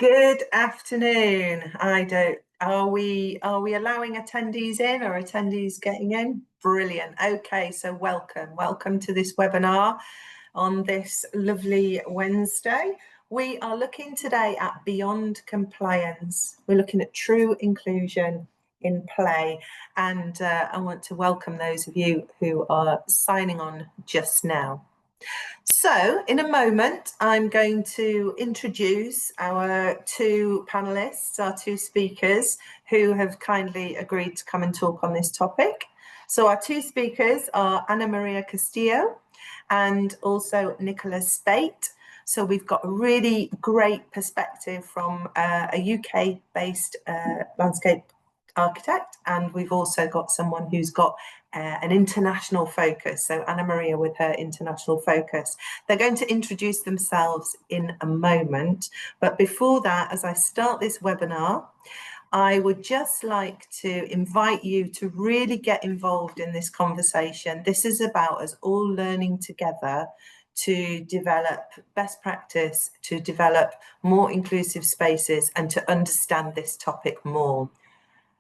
Good afternoon. Are we allowing attendees in or attendees getting in? Brilliant. Okay, so welcome to this webinar on this lovely Wednesday. We are looking today at Beyond Compliance. We're looking at true inclusion in play, and I want to welcome those of you who are signing on just now. So in a moment, I'm going to introduce our two panelists, our two speakers who have kindly agreed to come and talk on this topic. So our two speakers are Anamaria Castillo and also Nichola Speight. So we've got a really great perspective from a UK-based landscape architect, and we've also got someone who's got an international focus. So Anamaria with her international focus. They're going to introduce themselves in a moment, but before that, as I start this webinar, I would just like to invite you to really get involved in this conversation. This is about us all learning together to develop best practice, to develop more inclusive spaces, and to understand this topic more.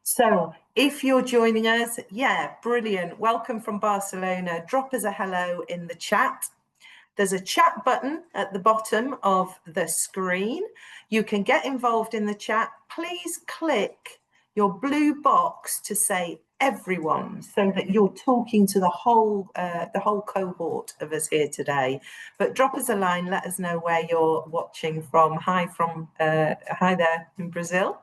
So if you're joining us, yeah, brilliant. Welcome from Barcelona. Drop us a hello in the chat. There's a chat button at the bottom of the screen. You can get involved in the chat. Please click your blue box to say everyone, so that you're talking to the whole cohort of us here today. But drop us a line, let us know where you're watching from. Hi there in Brazil.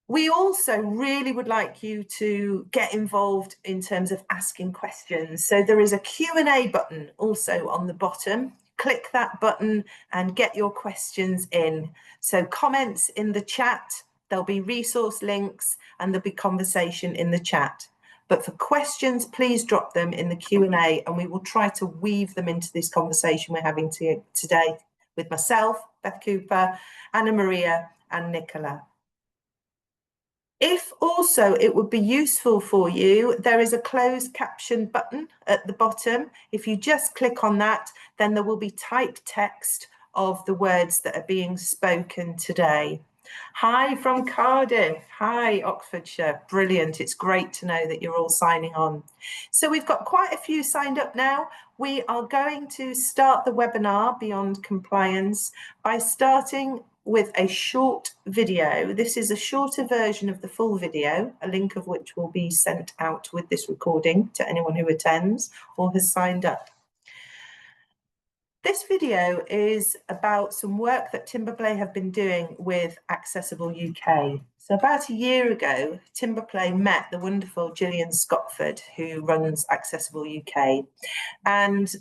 We also really would like you to get involved in terms of asking questions. So there is a Q&A button also on the bottom. Click that button and get your questions in. So comments in the chat, there'll be resource links and there'll be conversation in the chat. But for questions, please drop them in the Q&A and we will try to weave them into this conversation we're having today with myself, Beth Cooper, Anamaria and Nichola. If also it would be useful for you, there is a closed caption button at the bottom. If you just click on that, then there will be typed text of the words that are being spoken today. Hi from Cardiff. Hi, Oxfordshire. Brilliant. It's great to know that you're all signing on. So we've got quite a few signed up now. We are going to start the webinar Beyond Compliance by starting with a short video. This is a shorter version of the full video, a link of which will be sent out with this recording to anyone who attends or has signed up. This video is about some work that Timberplay have been doing with Accessible UK. So about a year ago, Timberplay met the wonderful Gillian Scotford, who runs Accessible UK. And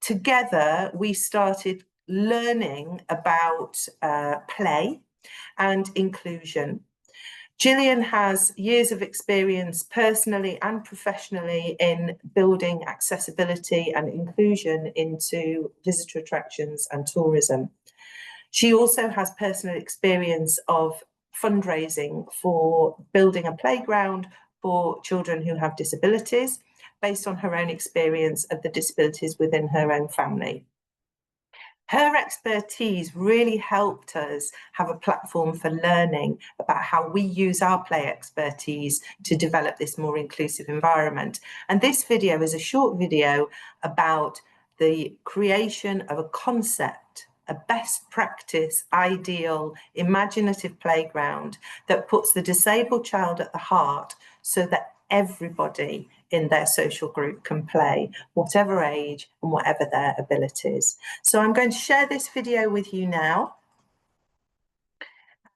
together we started learning about play and inclusion. Gillian has years of experience personally and professionally in building accessibility and inclusion into visitor attractions and tourism. She also has personal experience of fundraising for building a playground for children who have disabilities, based on her own experience of the disabilities within her own family. Her expertise really helped us have a platform for learning about how we use our play expertise to develop this more inclusive environment. And this video is a short video about the creation of a concept, a best practice, ideal, imaginative playground that puts the disabled child at the heart so that everybody in their social group can play, whatever age and whatever their abilities. So I'm going to share this video with you now.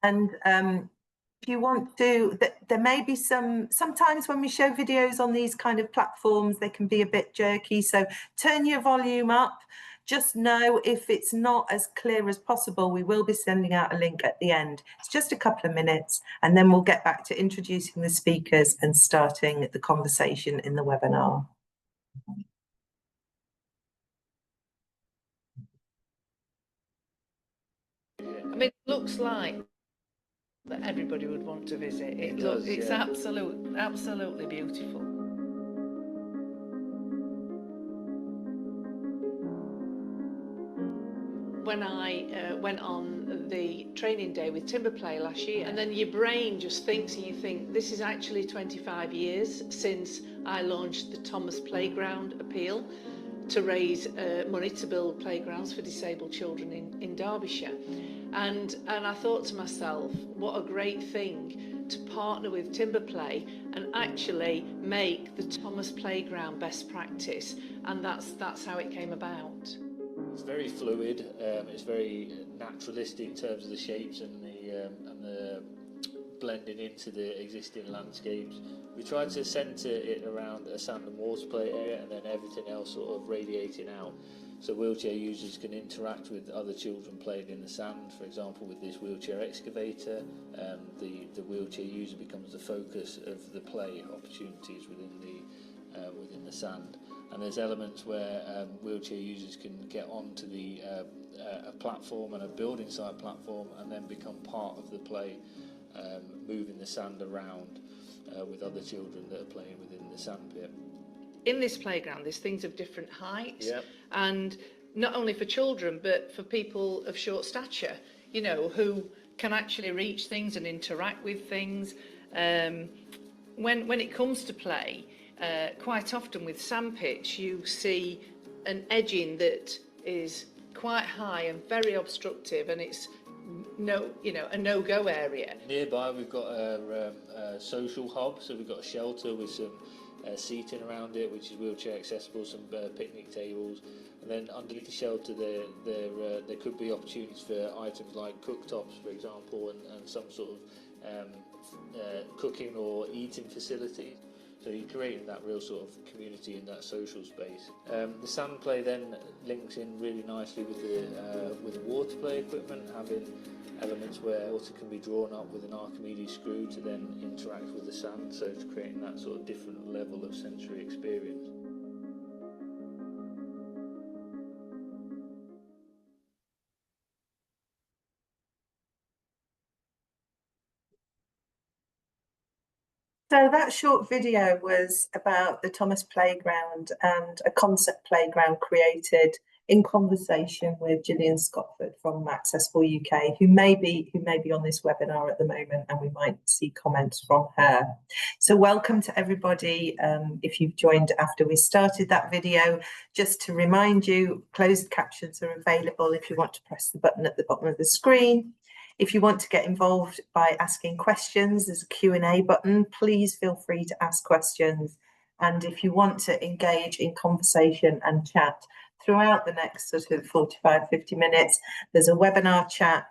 And if you want to, there may be sometimes when we show videos on these kind of platforms, they can be a bit jerky. So turn your volume up. Just know if it's not as clear as possible, we will be sending out a link at the end. It's just a couple of minutes, and then we'll get back to introducing the speakers and starting the conversation in the webinar. I mean, it looks like that everybody would want to visit. It's yeah. Absolutely beautiful. when I went on the training day with Timberplay last year, and then your brain just thinks, and you think, this is actually 25 years since I launched the Thomas Playground appeal to raise money to build playgrounds for disabled children in Derbyshire. And I thought to myself, what a great thing to partner with Timberplay and actually make the Thomas Playground best practice, and that's how it came about. It's very fluid. It's very naturalistic in terms of the shapes and the blending into the existing landscapes. We tried to centre it around a sand and water play area, and then everything else sort of radiating out, so wheelchair users can interact with other children playing in the sand. For example, with this wheelchair excavator, the wheelchair user becomes the focus of the play opportunities within the sand. And there's elements where wheelchair users can get onto a platform and a building site platform, and then become part of the play, moving the sand around with other children that are playing within the sand pit. In this playground, there's things of different heights, Yep. and not only for children, but for people of short stature, you know, who can actually reach things and interact with things. When it comes to play, quite often with sandpits, you see an edging that is quite high and very obstructive, and it's a no-go area. Nearby, we've got a social hub, so we've got a shelter with some seating around it, which is wheelchair accessible, some picnic tables, and then underneath the shelter there could be opportunities for items like cooktops, for example, and some sort of cooking or eating facilities. So you're creating that real sort of community in that social space. The sand play then links in really nicely with the water play equipment, having elements where water can be drawn up with an Archimedes screw to then interact with the sand, so it's creating that sort of different level of sensory experience. So that short video was about the Thomas Playground and a concept playground created in conversation with Gillian Scotford from Accessible UK, who may be on this webinar at the moment, and we might see comments from her. So welcome to everybody. If you've joined after we started that video, just to remind you, closed captions are available if you want to press the button at the bottom of the screen. If you want to get involved by asking questions, there's a Q&A button. Please feel free to ask questions. And if you want to engage in conversation and chat throughout the next sort of 45, 50 minutes, there's a webinar chat.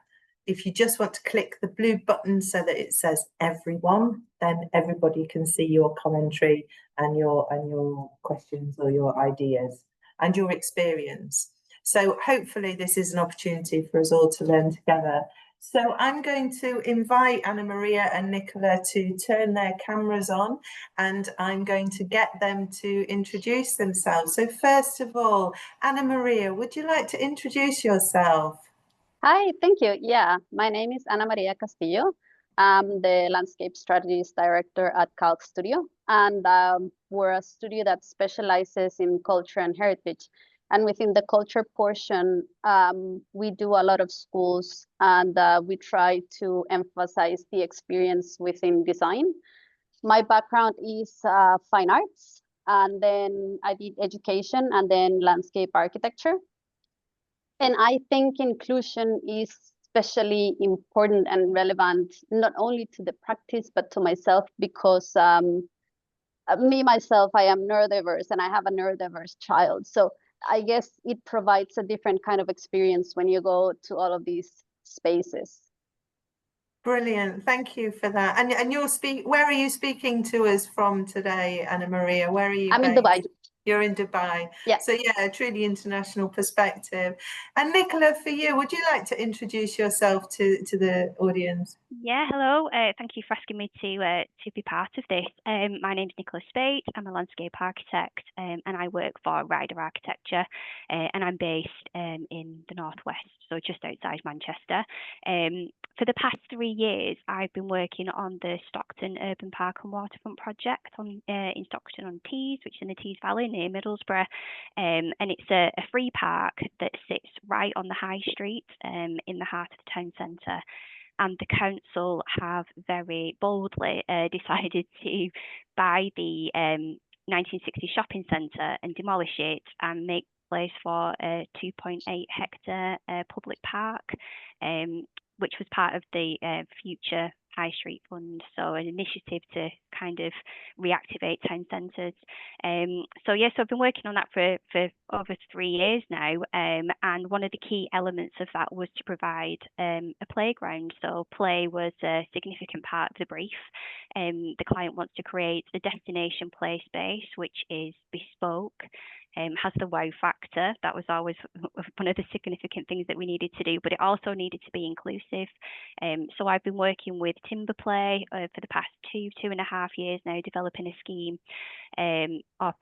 If you just want to click the blue button so that it says everyone, then everybody can see your commentary and your questions or your ideas and your experience. So hopefully this is an opportunity for us all to learn together. So I'm going to invite Anamaria and Nichola to turn their cameras on, and I'm going to get them to introduce themselves. So first of all, Anamaria, would you like to introduce yourself? Hi, thank you. Yeah, my name is Anamaria Castillo. I'm the Landscape Strategies Director at KALQ Studio, and we're a studio that specializes in culture and heritage. And within the culture portion, we do a lot of schools, and we try to emphasize the experience within design. My background is fine arts, and then I did education and then landscape architecture. And I think inclusion is especially important and relevant, not only to the practice, but to myself, because myself, I am neurodiverse and I have a neurodiverse child. So I guess it provides a different kind of experience when you go to all of these spaces. Brilliant, thank you for that. And where are you speaking to us from today, Anamaria? Where are you? I'm in Dubai. You're in Dubai. Yeah. So yeah, a truly international perspective. And Nichola, for you, would you like to introduce yourself to the audience? Yeah, hello. Thank you for asking me to be part of this. My name is Nichola Speight. I'm a landscape architect, and I work for Ryder Architecture, and I'm based in the northwest, so just outside Manchester. for the past 3 years, I've been working on the Stockton Urban Park and Waterfront project in Stockton on Tees, which is in the Tees Valley near Middlesbrough. And it's a free park that sits right on the high street in the heart of the town centre. And the council have very boldly decided to buy the 1960 shopping centre and demolish it and make place for a 2.8 hectare public park, which was part of the Future High Street Fund, so an initiative to kind of reactivate town centres. So I've been working on that for over 3 years now, and one of the key elements of that was to provide a playground. So play was a significant part of the brief. The client wants to create a destination play space which is bespoke, has the wow factor. That was always one of the significant things that we needed to do, but it also needed to be inclusive. So I've been working with Timberplay for the past 2.5 years now, developing a scheme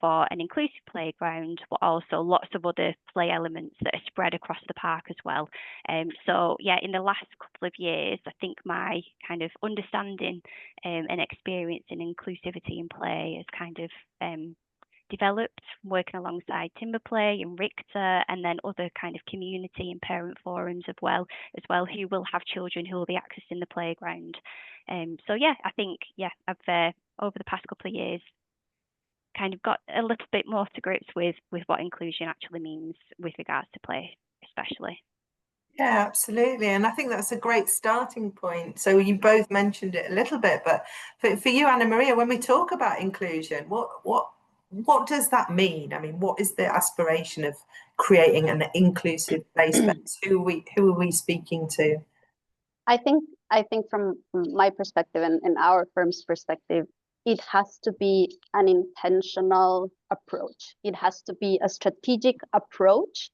for an inclusive playground, but also lots of other play elements that are spread across the park as well. In the last couple of years, I think my kind of understanding and experience in inclusivity in play has kind of developed, working alongside Timberplay and Richter, and then other kind of community and parent forums as well, who will have children who will be accessing the playground. I think I've over the past couple of years kind of got a little bit more to grips with what inclusion actually means with regards to play, especially. Yeah, absolutely. And I think that's a great starting point. So you both mentioned it a little bit, but for you, Anamaria, when we talk about inclusion, what does that mean? I mean, what is the aspiration of creating an inclusive play space? Who are we speaking to? I think from my perspective and our firm's perspective, it has to be an intentional approach. It has to be a strategic approach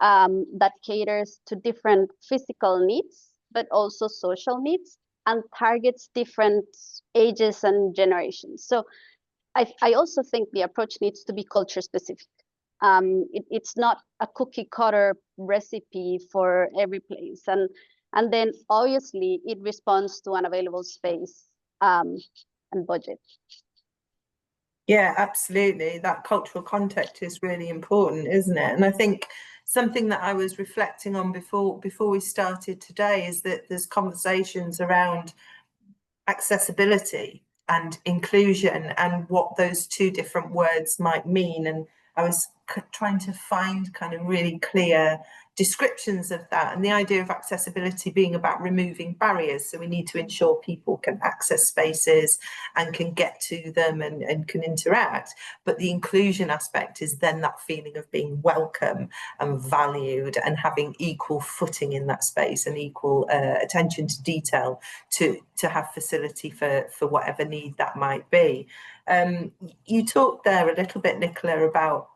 that caters to different physical needs, but also social needs, and targets different ages and generations. So I also think the approach needs to be culture specific. It's not a cookie cutter recipe for every place. And then obviously it responds to an available space and budget. Yeah, absolutely. That cultural context is really important, isn't it? And I think something that I was reflecting on before we started today is that there's conversations around accessibility and inclusion and what those two different words might mean. And I was trying to find kind of really clear descriptions of that, and the idea of accessibility being about removing barriers. So we need to ensure people can access spaces and can get to them and can interact. But the inclusion aspect is then that feeling of being welcome and valued and having equal footing in that space and equal attention to detail to have facility for whatever need that might be. You talked there a little bit, Nichola, about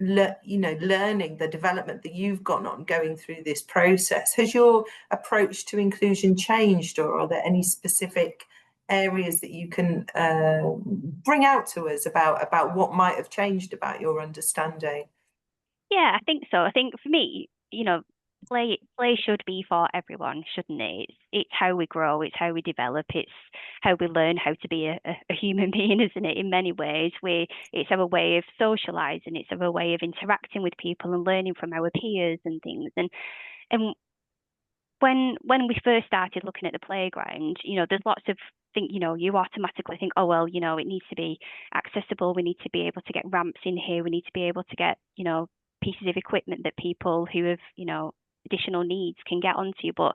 learning the development that you've gone on going through this process. Has your approach to inclusion changed, or are there any specific areas that you can bring out to us about what might have changed about your understanding? Yeah, I think so. I think for me, play should be for everyone, shouldn't it? It's how we grow, it's how we develop, it's how we learn how to be a human being, isn't it? In many ways, it's our way of socializing, it's our way of interacting with people and learning from our peers and things. And when we first started looking at the playground, there's lots of things, you automatically think, oh well, it needs to be accessible. We need to be able to get ramps in here. We need to be able to get, pieces of equipment that people who have, additional needs can get onto. But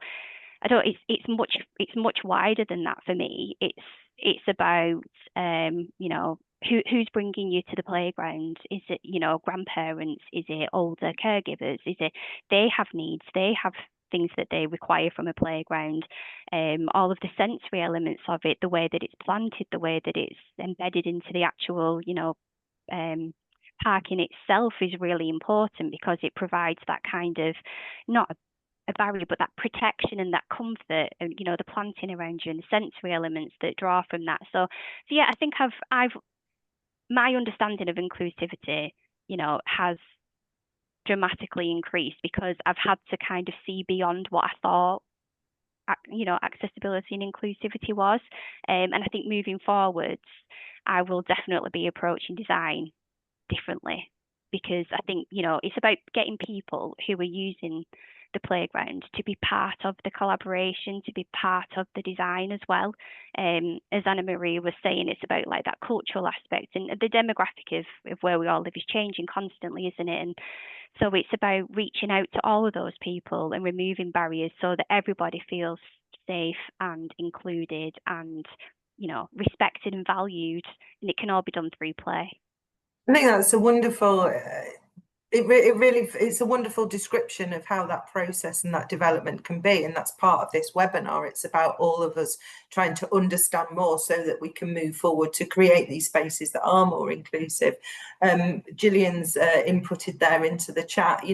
I don't. It's much wider than that for me. It's about who's bringing you to the playground. Is it grandparents? Is it older caregivers? Is it they have needs? They have things that they require from a playground. All of the sensory elements of it, the way that it's planted, the way that it's embedded into the actual park in itself is really important, because it provides that kind of, not a barrier, but that protection and that comfort, and the planting around you and the sensory elements that draw from that. So yeah, I think I've my understanding of inclusivity, has dramatically increased, because I've had to kind of see beyond what I thought accessibility and inclusivity was. And I think moving forwards, I will definitely be approaching design differently, because I think, it's about getting people who are using the playground to be part of the collaboration, to be part of the design as well. As Anamaria was saying, it's about like that cultural aspect, and the demographic of where we all live is changing constantly, isn't it? And so it's about reaching out to all of those people and removing barriers so that everybody feels safe and included and, respected and valued, and it can all be done through play. I think that's a wonderful, it's a wonderful description of how that process and that development can be. And that's part of this webinar. It's about all of us trying to understand more so that we can move forward to create these spaces that are more inclusive. Gillian's inputted there into the chat,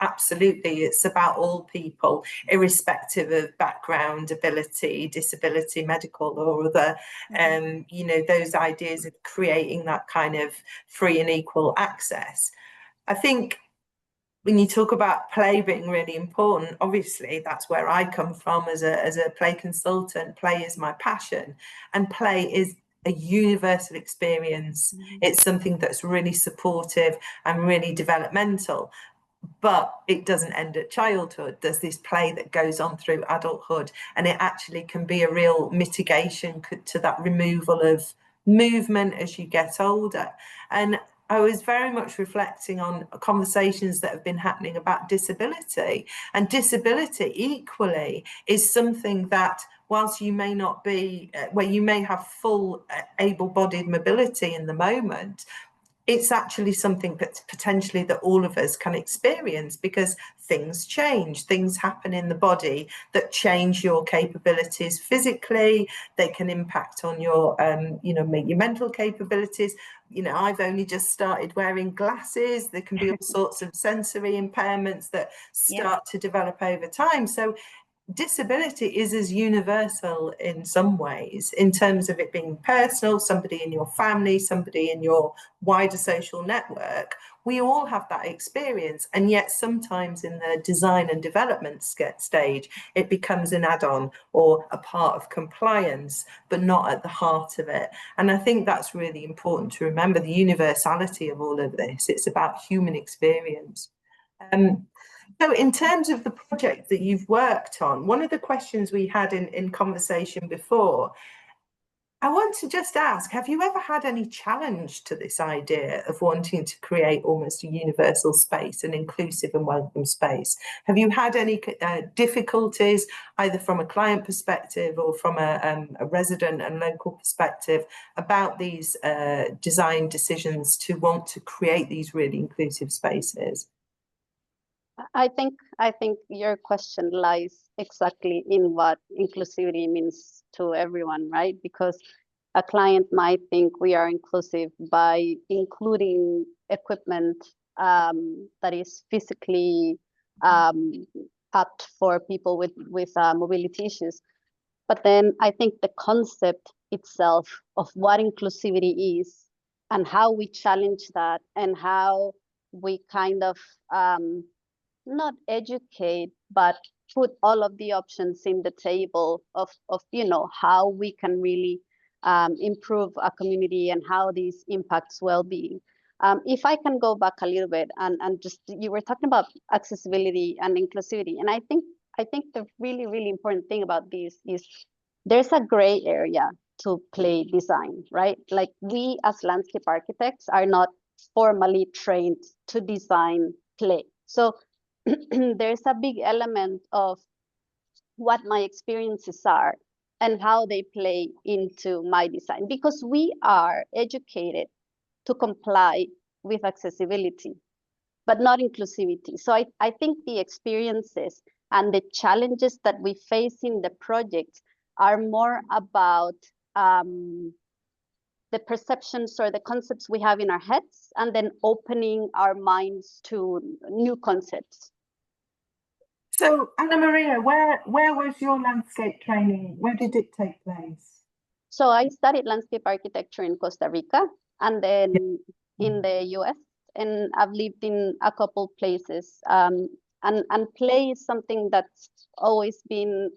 absolutely, it's about all people, irrespective of background, ability, disability, medical or other, those ideas of creating that kind of free and equal access. I think when you talk about play being really important, obviously that's where I come from as a play consultant. Play is my passion, and play is a universal experience. It's something that's really supportive and really developmental, but it doesn't end at childhood. There's this play that goes on through adulthood, and it actually can be a real mitigation to that removal of movement as you get older. And I was very much reflecting on conversations that have been happening about disability, and disability equally is something that, whilst you may not be where you may have full able-bodied mobility in the moment, it's actually something that potentially that all of us can experience, because things change, things happen in the body that change your capabilities physically. They can impact on your, your mental capabilities. I've only just started wearing glasses. There can be all sorts of sensory impairments that start to develop over time. So disability is as universal in some ways, in terms of it being personal, somebody in your family, somebody in your wider social network. We all have that experience, and yet sometimes in the design and development stage, it becomes an add-on or a part of compliance, but not at the heart of it. And I think that's really important to remember, the universality of all of this. It's about human experience. So in terms of the project that you've worked on, one of the questions we had in conversation before, I want to just ask, have you ever had any challenge to this idea of wanting to create almost a universal space, an inclusive and welcome space? Have you had any difficulties, either from a client perspective or from a resident and local perspective, about these design decisions to want to create these really inclusive spaces? I think your question lies exactly in what inclusivity means to everyone, right? Because a client might think we are inclusive by including equipment that is physically apt for people with mobility issues. But then I think the concept itself of what inclusivity is and how we challenge that, and how we kind of not educate, but put all of the options in the table of how we can really improve a community and how this impacts well-being. If I can go back a little bit and just, you were talking about accessibility and inclusivity, and I think the really, really important thing about this is there's a gray area to play design, right? Like, we as landscape architects are not formally trained to design play. So there's a big element of what my experiences are and how they play into my design, because we are educated to comply with accessibility, but not inclusivity. So I think the experiences and the challenges that we face in the project are more about the perceptions or the concepts we have in our heads, and then opening our minds to new concepts. So, Anamaria, where was your landscape training? Where did it take place? So I studied landscape architecture in Costa Rica, and then in the US, and I've lived in a couple places. And play is something that's always been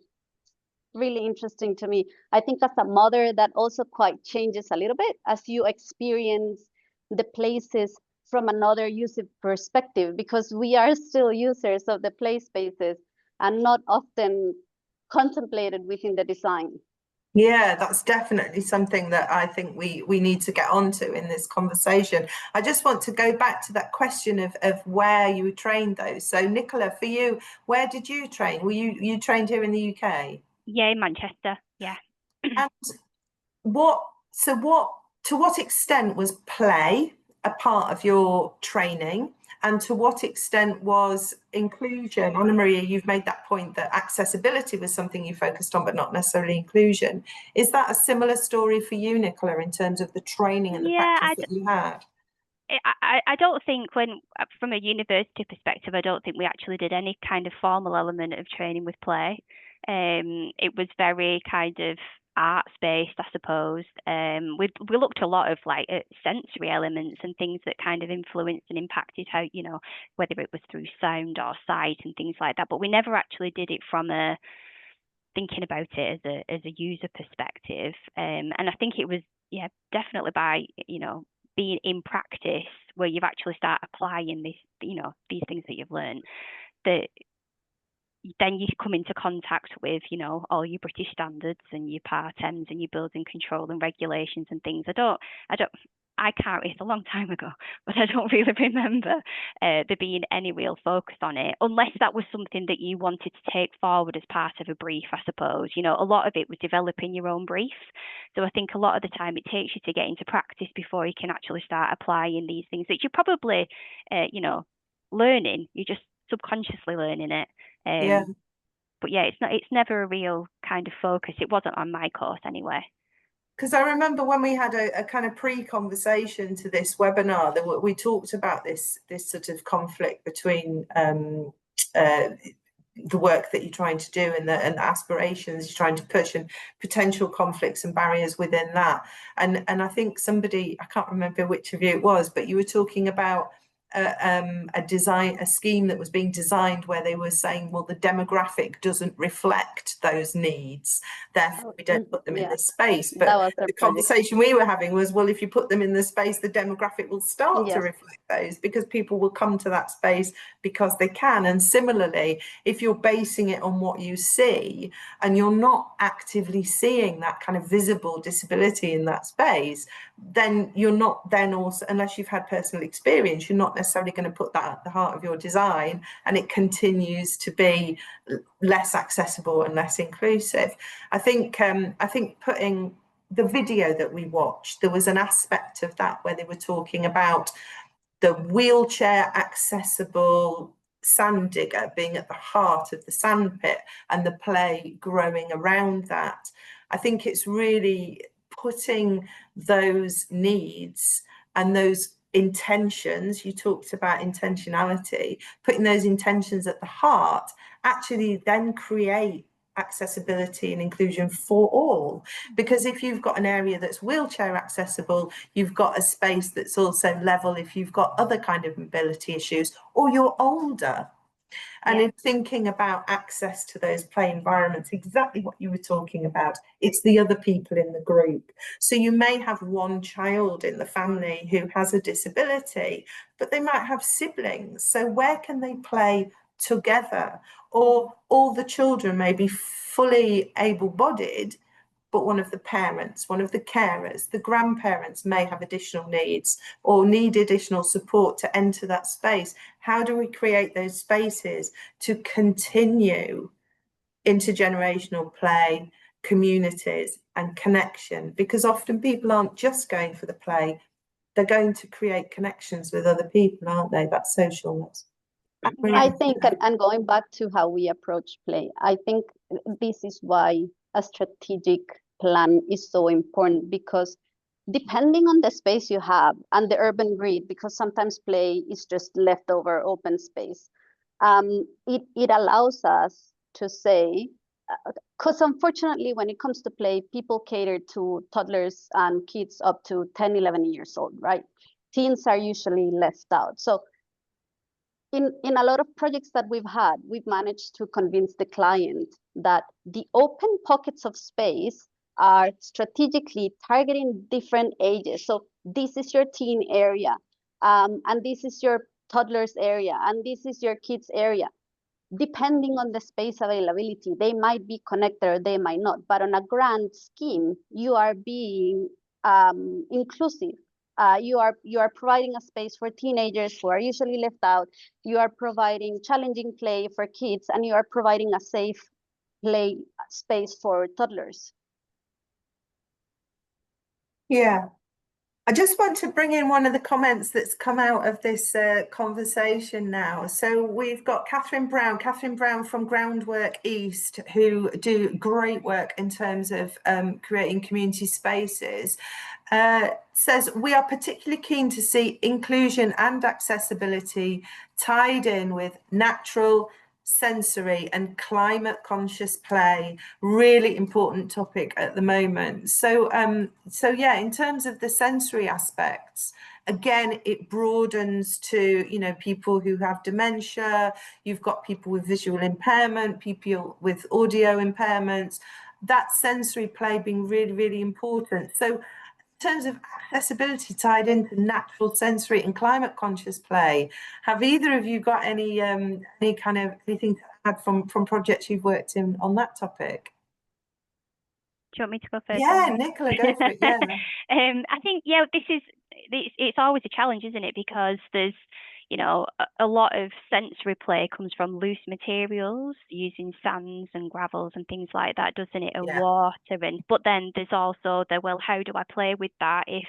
really interesting to me. I think as a mother, that also quite changes a little bit as you experience the places from another user perspective, because we are still users of the play spaces and not often contemplated within the design. Yeah, that's definitely something that I think we need to get onto in this conversation. I just want to go back to that question of where you trained those. So Nichola, for you, where did you train? Were you trained here in the UK? Yeah, in Manchester. Yeah. And to what extent was play a part of your training, and to what extent was inclusion? Anamaria, you've made that point that accessibility was something you focused on, but not necessarily inclusion. Is that a similar story for you, Nichola, in terms of the training and the practice that you had? I don't think from a university perspective, I don't think we actually did any kind of formal element of training with play. It was very kind of arts based, I suppose. We looked a lot of like at sensory elements and things that kind of influenced and impacted how, you know, whether it was through sound or sight and things like that. But we never actually did it from a thinking about it as a user perspective. And I think it was, yeah, definitely by, you know, being in practice where you've actually start applying this, you know, these things that you've learned, that then you come into contact with, you know, all your British standards and your Part M's and your building control and regulations and things. I can't, it's a long time ago, but I don't really remember there being any real focus on it, unless that was something that you wanted to take forward as part of a brief, I suppose. You know, a lot of it was developing your own brief. So I think a lot of the time it takes you to get into practice before you can actually start applying these things that you're probably, you know, learning. You're just subconsciously learning it. Yeah. But yeah, it's never a real kind of focus. It wasn't on my course anyway. Because I remember when we had a kind of pre-conversation to this webinar, that we talked about this sort of conflict between the work that you're trying to do and the aspirations you're trying to push, and potential conflicts and barriers within that. And I think somebody, I can't remember which of you it was, but you were talking about a scheme that was being designed where they were saying, well, the demographic doesn't reflect those needs, therefore we don't put them in this space. But the conversation we were having was, well, if you put them in the space, the demographic will start to reflect those, because people will come to that space because they can. And similarly, if you're basing it on what you see and you're not actively seeing that kind of visible disability in that space, then you're not then also, unless you've had personal experience, you're not necessarily going to put that at the heart of your design, and it continues to be less accessible and less inclusive. I think putting the video that we watched, there was an aspect of that where they were talking about the wheelchair accessible sand digger being at the heart of the sandpit and the play growing around that. I think it's really putting those needs and those intentions, you talked about intentionality, putting those intentions at the heart actually then create accessibility and inclusion for all. Because if you've got an area that's wheelchair accessible, you've got a space that's also level if you've got other kind of mobility issues, or you're older. And in thinking about access to those play environments, exactly what you were talking about, it's the other people in the group. So you may have one child in the family who has a disability, but they might have siblings. So where can they play together? Or all the children may be fully able-bodied, but one of the parents, one of the carers, the grandparents may have additional needs or need additional support to enter that space. How do we create those spaces to continue intergenerational play, communities and connection? Because often people aren't just going for the play, they're going to create connections with other people, aren't they? That socialness. I think, and going back to how we approach play, I think this is why a strategic plan is so important, because depending on the space you have and the urban grid, because sometimes play is just leftover open space, it allows us to say, because unfortunately when it comes to play, people cater to toddlers and kids up to 10, 11 years old, right? Teens are usually left out. So in a lot of projects that we've had, we've managed to convince the client that the open pockets of space are strategically targeting different ages. So this is your teen area, and this is your toddlers area, and this is your kids area. Depending on the space availability, they might be connected or they might not. But on a grand scheme, you are being inclusive. You are providing a space for teenagers who are usually left out. You are providing challenging play for kids, and you are providing a safe play space for toddlers. Yeah. I just want to bring in one of the comments that's come out of this conversation now. So we've got Catherine Brown from Groundwork East, who do great work in terms of creating community spaces. Says, we are particularly keen to see inclusion and accessibility tied in with natural, sensory and climate conscious play. Really important topic at the moment. So yeah, in terms of the sensory aspects, again, it broadens to, you know, people who have dementia, you've got people with visual impairment, people with audio impairments, that sensory play being really, really important. So in terms of accessibility tied into natural, sensory and climate conscious play, have either of you got any kind of anything to add from projects you've worked in on that topic? Do you want me to go first? Yeah, Nichola, go for it. Yeah. I think, yeah, it's always a challenge, isn't it? Because there's, you know, a lot of sensory play comes from loose materials, using sands and gravels and things like that, doesn't it? And Yeah. water. But then there's also the, well, how do I play with that if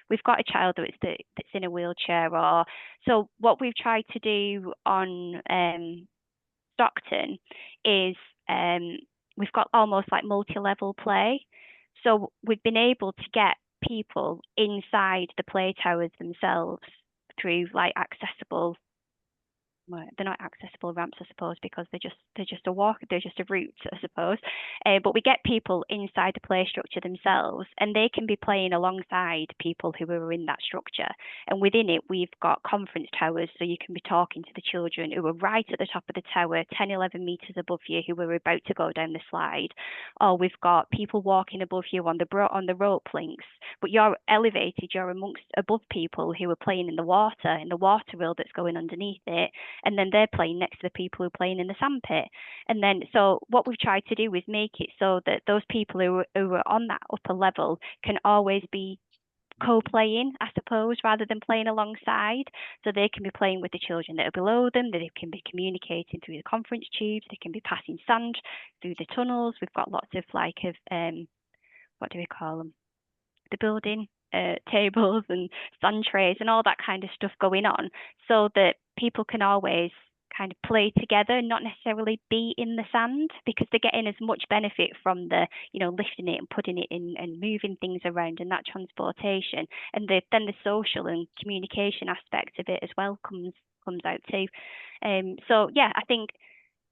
we've got a child that's in a wheelchair? Or so what we've tried to do on Stockton is we've got almost like multi-level play. So we've been able to get people inside the play towers themselves through like accessible, well, they're not accessible ramps, I suppose, because they're just a walk, they're just a route, I suppose. But we get people inside the play structure themselves, and they can be playing alongside people who are in that structure. And within it, we've got conference towers, so you can be talking to the children who are right at the top of the tower, 10, 11 meters above you, who are about to go down the slide. Or we've got people walking above you on the rope links, but you're elevated, you're above people who are playing in the water wheel that's going underneath it. And then they're playing next to the people who are playing in the sandpit. And then, so what we've tried to do is make it so that those people who are on that upper level can always be co-playing, I suppose, rather than playing alongside. So they can be playing with the children that are below them, that they can be communicating through the conference tubes, they can be passing sand through the tunnels. We've got lots of what do we call them? The building tables and sun trays and all that kind of stuff going on, so that people can always kind of play together, not necessarily be in the sand, because they're getting as much benefit from the, you know, lifting it and putting it in and moving things around and that transportation, and then the social and communication aspect of it as well comes out too. So yeah, I think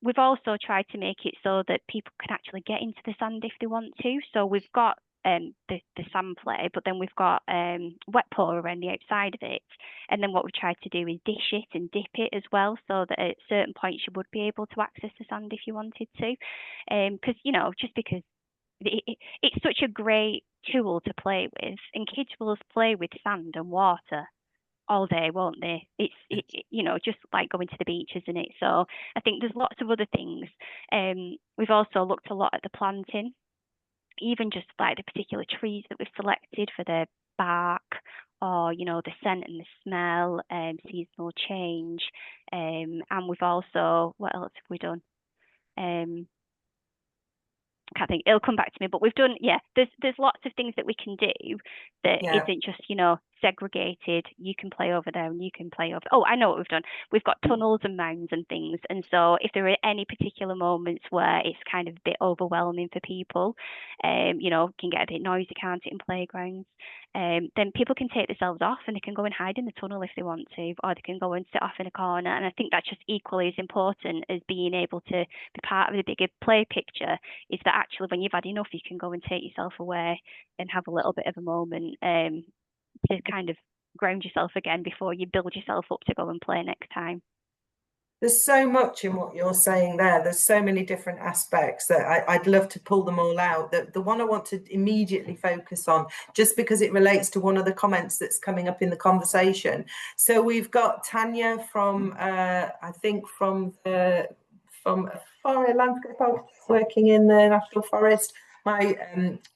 we've also tried to make it so that people can actually get into the sand if they want to. So we've got the sand play, but then we've got wet pour around the outside of it. And then what we tried to do is dish it and dip it as well, so that at certain points you would be able to access the sand if you wanted to. Because, you know, just because it's such a great tool to play with, and kids will play with sand and water all day, won't they? It's you know, just like going to the beach, isn't it? So I think there's lots of other things. We've also looked a lot at the planting, even just like the particular trees that we've selected for their bark, or, you know, the scent and the smell, seasonal change. And we've also, what else have we done? I think it'll come back to me, but we've done, yeah, there's lots of things that we can do that isn't just, you know, segregated. You can play over there and you can play over. Oh, I know what we've done. We've got tunnels and mounds and things. And so if there are any particular moments where it's kind of a bit overwhelming for people, you know, can get a bit noisy, can't it, in playgrounds, then people can take themselves off and they can go and hide in the tunnel if they want to, or they can go and sit off in a corner. And I think that's just equally as important as being able to be part of the bigger play picture, is that actually when you've had enough, you can go and take yourself away and have a little bit of a moment to kind of ground yourself again before you build yourself up to go and play next time. There's so much in what you're saying there. There's so many different aspects that I'd love to pull them all out. The one I want to immediately focus on, just because it relates to one of the comments that's coming up in the conversation. So we've got Tanya from, I think from Forest Landscape Architects working in the National Forest. My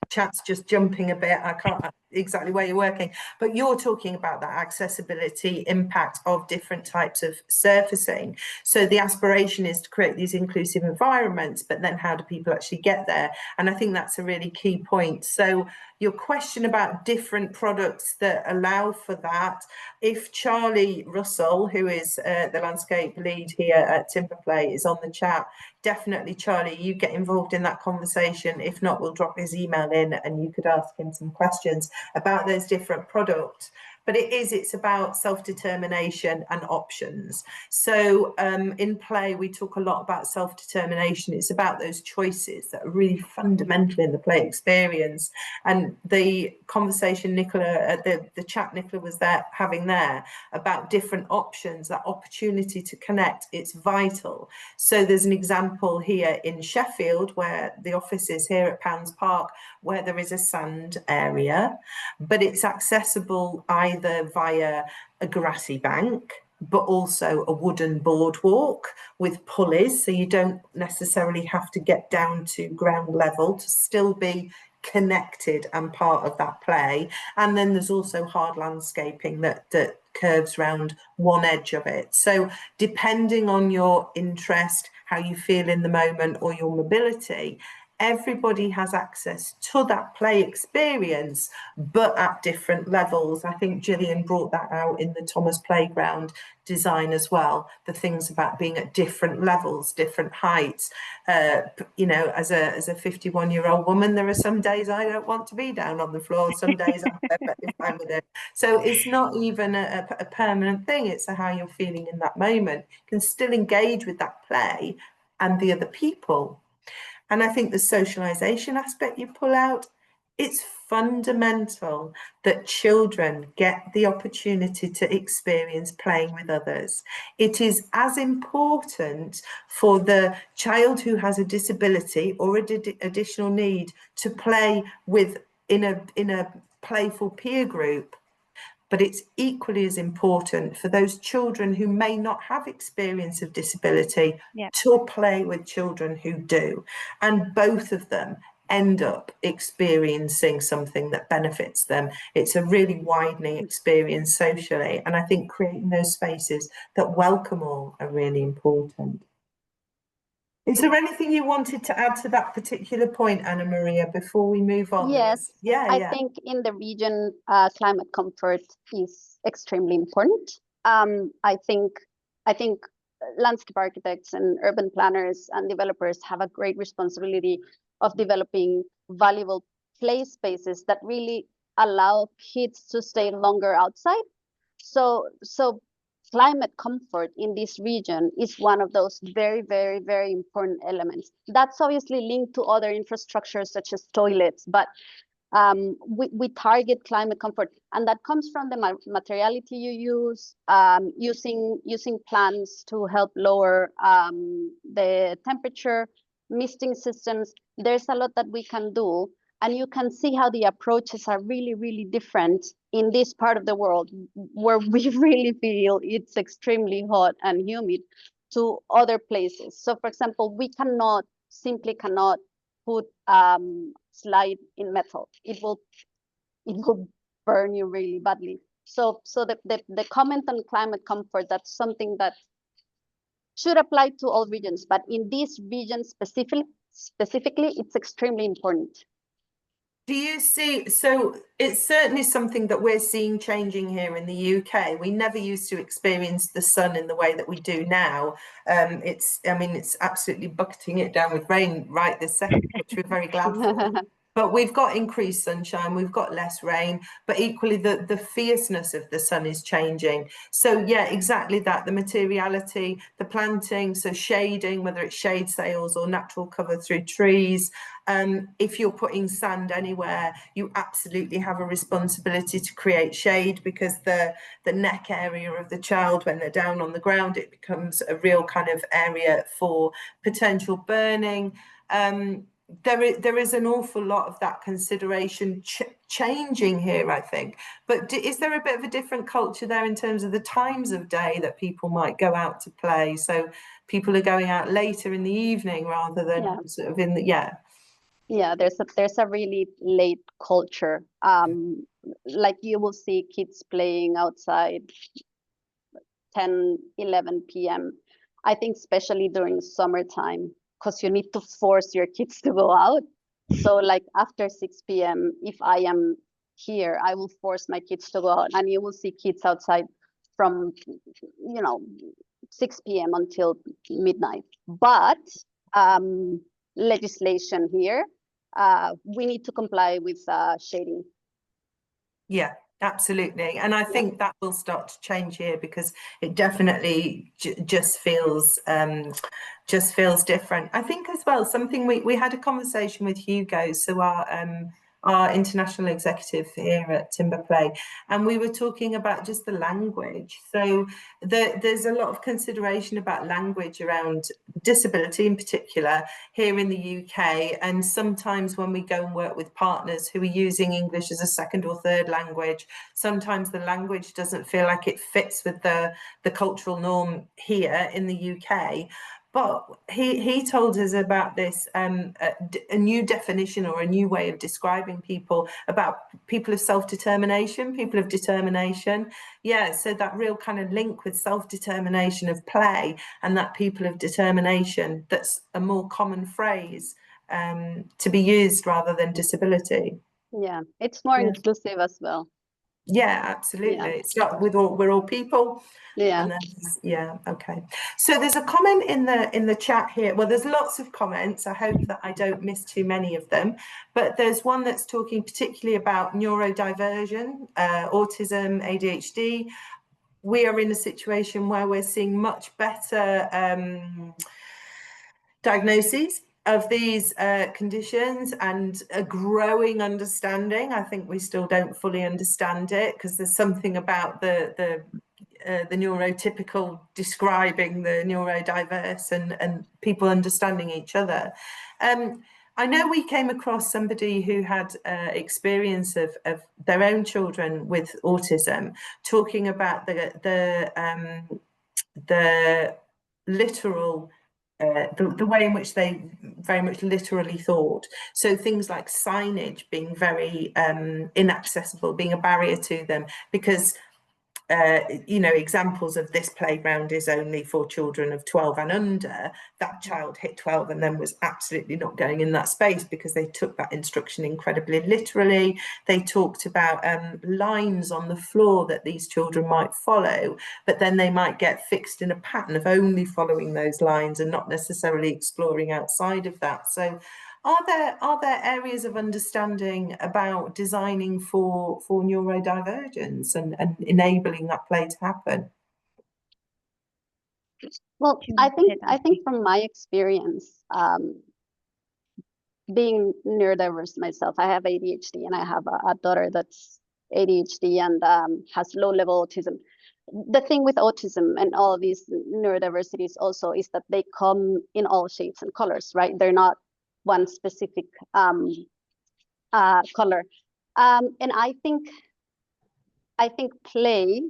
chat's just jumping a bit. I can't exactly where you're working, but you're talking about that accessibility impact of different types of surfacing. So the aspiration is to create these inclusive environments, but then how do people actually get there? And I think that's a really key point. So your question about different products that allow for that, if Charlie Russell, who is the landscape lead here at Timberplay, is on the chat, definitely, Charlie, you get involved in that conversation. If not, we'll drop his email in and you could ask him some questions about those different products. But it's about self-determination and options. So in play, we talk a lot about self-determination. It's about those choices that are really fundamental in the play experience. And the conversation Nichola, the chat Nichola was there having there about different options, that opportunity to connect, it's vital. So there's an example here in Sheffield where the office is here at Pounds Park, where there is a sand area, but it's accessible either via a grassy bank, but also a wooden boardwalk with pulleys, so you don't necessarily have to get down to ground level to still be connected and part of that play. And then there's also hard landscaping that curves around one edge of it. So depending on your interest, how you feel in the moment, or your mobility, everybody has access to that play experience, but at different levels. I think Gillian brought that out in the Thomas Playground design as well, the things about being at different levels, different heights. You know, as a 51-year-old woman, there are some days I don't want to be down on the floor, some days I'm perfectly fine with it. So it's not even a permanent thing, it's how you're feeling in that moment. You can still engage with that play and the other people. And I think the socialization aspect you pull out, it's fundamental that children get the opportunity to experience playing with others. It is as important for the child who has a disability or additional need to play with in a playful peer group, but it's equally as important for those children who may not have experience of disability to play with children who do. And both of them end up experiencing something that benefits them. It's a really widening experience socially. And I think creating those spaces that welcome all are really important. Is there anything you wanted to add to that particular point, Anamaria, before we move on? Yes, I think in the region, climate comfort is extremely important. I think landscape architects and urban planners and developers have a great responsibility of developing valuable play spaces that really allow kids to stay longer outside. So climate comfort in this region is one of those very, very, very important elements. That's obviously linked to other infrastructures such as toilets, but we target climate comfort, and that comes from the materiality you use, using plants to help lower the temperature, misting systems. There's a lot that we can do. And you can see how the approaches are really, really different in this part of the world where we really feel it's extremely hot and humid to other places. So for example, we simply cannot put slide in metal. It will burn you really badly. So the comment on climate comfort, that's something that should apply to all regions, but in this region specifically, it's extremely important. Do you see, so it's certainly something that we're seeing changing here in the UK. We never used to experience the sun in the way that we do now. It's absolutely bucketing it down with rain right this second, which we're very glad for. But we've got increased sunshine, we've got less rain, but equally the fierceness of the sun is changing. So yeah, exactly that, the materiality, the planting, so shading, whether it's shade sails or natural cover through trees. If you're putting sand anywhere, you absolutely have a responsibility to create shade, because the neck area of the child, when they're down on the ground, it becomes a real kind of area for potential burning. There is an awful lot of that consideration changing here, I think. But is there a bit of a different culture there in terms of the times of day that people might go out to play? So people are going out later in the evening rather than sort of in the, Yeah, there's a really late culture. Like you will see kids playing outside 10, 11 p.m. I think especially during summertime, because you need to force your kids to go out. So like after 6 p.m., if I am here, I will force my kids to go out, and you will see kids outside from, 6 p.m. until midnight. But legislation here, we need to comply with shading. Yeah, absolutely. And I think that will start to change here, because it definitely just feels different. I think as well, something we had a conversation with Hugo, so our international executive here at Timberplay, and we were talking about just the language. So there's a lot of consideration about language around disability in particular here in the UK, and sometimes when we go and work with partners who are using English as a second or third language, sometimes the language doesn't feel like it fits with the cultural norm here in the UK. But he told us about this, a new definition or a new way of describing people, about people of self-determination, people of determination. Yeah, so that real kind of link with self-determination of play, and that people of determination, that's a more common phrase to be used rather than disability. Yeah, it's more inclusive as well. Yeah, absolutely. It's not we're all people. Yeah. And then, okay. So there's a comment in the chat here. Well, there's lots of comments. I hope that I don't miss too many of them. But there's one that's talking particularly about neurodiversion, autism, ADHD. We are in a situation where we're seeing much better diagnoses of these conditions, and a growing understanding. I think we still don't fully understand it, because there's something about the neurotypical describing the neurodiverse, and people understanding each other. I know we came across somebody who had experience of their own children with autism, talking about the literal the way in which they very much literally thought. So things like signage being very inaccessible, being a barrier to them, because examples of this playground is only for children of 12 and under. That child hit 12 and then was absolutely not going in that space, because they took that instruction incredibly literally. They talked about lines on the floor that these children might follow, but then they might get fixed in a pattern of only following those lines and not necessarily exploring outside of that. So are there areas of understanding about designing for neurodivergence and enabling that play to happen? Well, I think from my experience, being neurodiverse myself, I have ADHD, and I have a daughter that's ADHD and has low-level autism. The thing with autism and all of these neurodiversities also is that they come in all shapes and colors, right? They're not one specific color. And I think play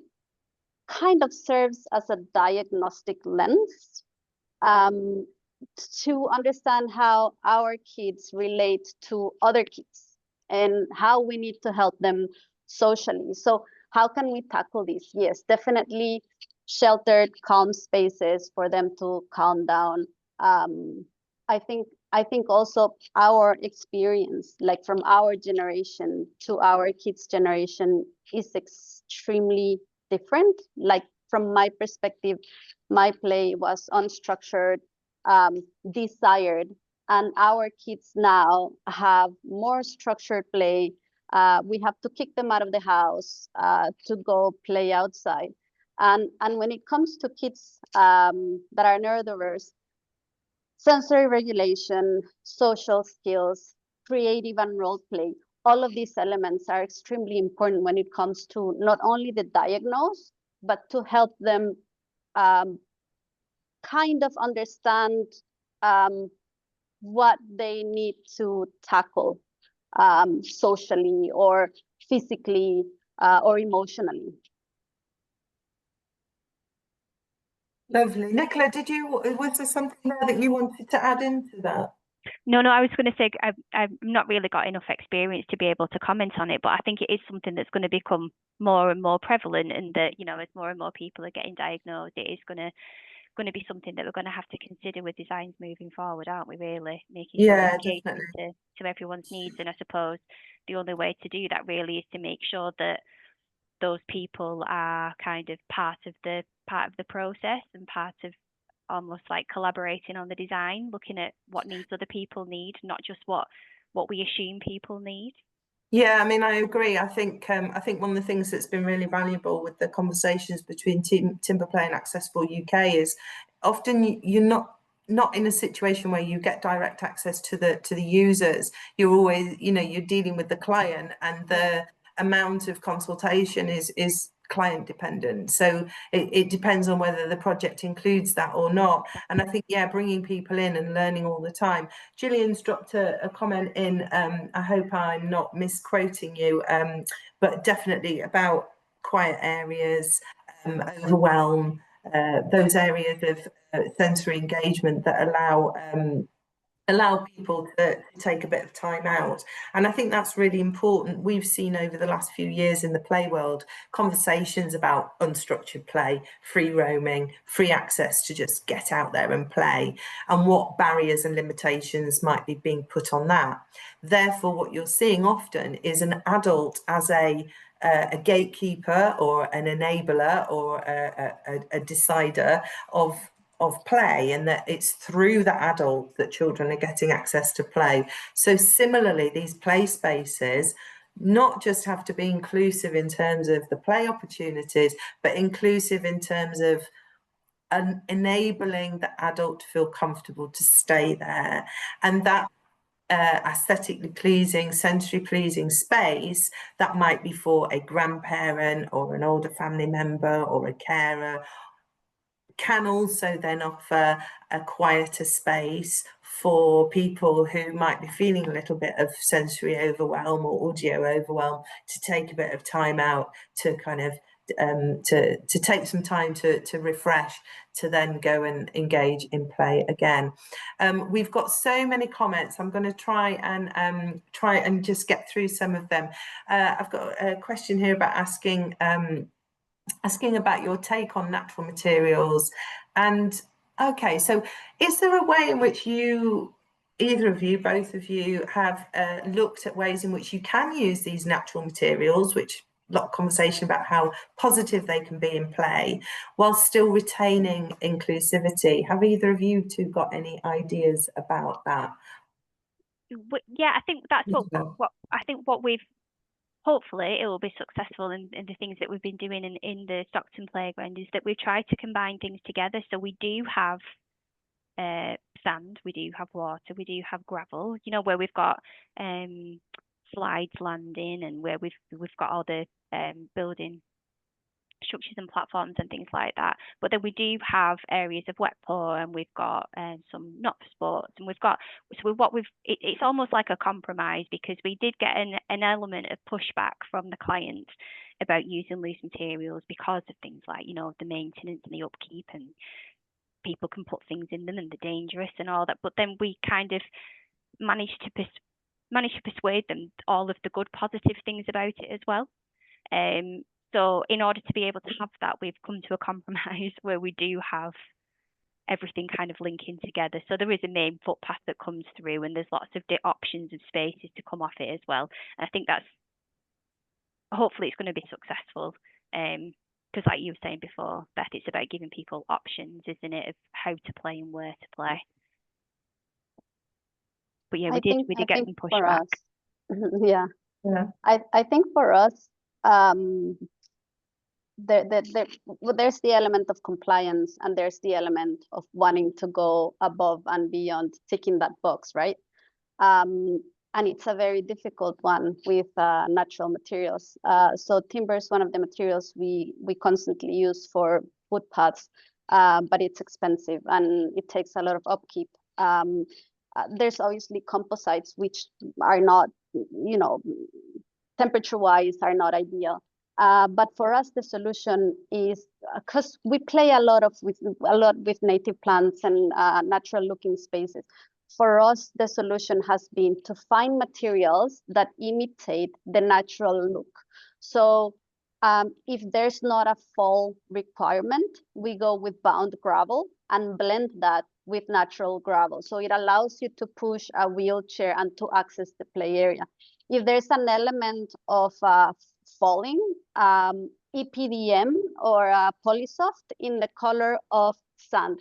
kind of serves as a diagnostic lens to understand how our kids relate to other kids and how we need to help them socially. So how can we tackle this? Yes, definitely sheltered, calm spaces for them to calm down. I think also our experience, like from our generation to our kids' generation, is extremely different. Like from my perspective, my play was unstructured, desired, And our kids now have more structured play. We have to kick them out of the house to go play outside. And when it comes to kids that are neurodiverse, sensory regulation, social skills, creative and role play, all of these elements are extremely important when it comes to not only the diagnose, but to help them kind of understand what they need to tackle socially or physically or emotionally. Lovely. Nichola, was there something there that you wanted to add into that? No, I was going to say I've not really got enough experience to be able to comment on it, but I think it is something that's going to become more and more prevalent, and that, you know, as more and more people are getting diagnosed, it is going to be something that we're going to have to consider with designs moving forward, aren't we? Really making sure Yeah, it's catering definitely. to everyone's needs, and I suppose the only way to do that really is to make sure that those people are kind of part of the process and part of almost like collaborating on the design, looking at what needs other people need, not just what we assume people need. Yeah, I mean, I agree. I think one of the things that's been really valuable with the conversations between Timberplay and Accessible UK is often you're not in a situation where you get direct access to the users. You're always, you know, you're dealing with the client, and the amount of consultation is client dependent. So it depends on whether the project includes that or not. And I think, yeah, bringing people in and learning all the time. Gillian's dropped a comment in, I hope I'm not misquoting you, but definitely about quiet areas, overwhelm, those areas of sensory engagement that allow people to take a bit of time out. And I think that's really important. We've seen over the last few years in the play world conversations about unstructured play, free roaming, free access to just get out there and play, and what barriers and limitations might be being put on that. Therefore, what you're seeing often is an adult as a gatekeeper or an enabler or a decider of play, and that it's through the adult that children are getting access to play. So similarly, these play spaces not just have to be inclusive in terms of the play opportunities, but inclusive in terms of enabling the adult to feel comfortable to stay there. And that aesthetically pleasing, sensory pleasing space that might be for a grandparent or an older family member or a carer can also then offer a quieter space for people who might be feeling a little bit of sensory overwhelm or audio overwhelm, to take a bit of time out to kind of to take some time to refresh, to then go and engage in play again. We've got so many comments. I'm going to try and just get through some of them. I've got a question here about asking about your take on natural materials. And okay, so is there a way in which you, either of you, both of you, have looked at ways in which you can use these natural materials, which a lot of conversation about how positive they can be in play, while still retaining inclusivity? Have either of you two got any ideas about that? Yeah, I think that's what I think what we've, hopefully it will be successful in the things that we've been doing in the Stockton playground, is that we've tried to combine things together. So we do have sand, we do have water, we do have gravel, you know, where we've got slides landing, and where we've got all the building structures and platforms and things like that. But then we do have areas of wet pour, and we've got some not for sports, and we've got, so what we've, it's almost like a compromise, because we did get an element of pushback from the client about using loose materials because of things like, you know, the maintenance and the upkeep, and people can put things in them and they're dangerous and all that. But then we kind of managed to persuade them all of the good positive things about it as well. So in order to be able to have that, we've come to a compromise where we do have everything kind of linking together. So there is a main footpath that comes through, and there's lots of options of spaces to come off it as well. And I think that's, hopefully it's going to be successful. Because like you were saying before, Beth, it's about giving people options, isn't it, of how to play and where to play. yeah, I we did think get some for pushback. us, yeah, Yeah. I think for us, there's the element of compliance, and there's the element of wanting to go above and beyond ticking that box, right? And it's a very difficult one with natural materials. So timber is one of the materials we constantly use for footpaths, but it's expensive and it takes a lot of upkeep. There's obviously composites, which are not, you know, temperature-wise are not ideal. But for us, the solution is, because we play a lot with native plants and natural-looking spaces. For us, the solution has been to find materials that imitate the natural look. So if there's not a fall requirement, we go with bound gravel and blend that with natural gravel. So it allows you to push a wheelchair and to access the play area. If there's an element of falling, EPDM or Polysoft in the color of sand,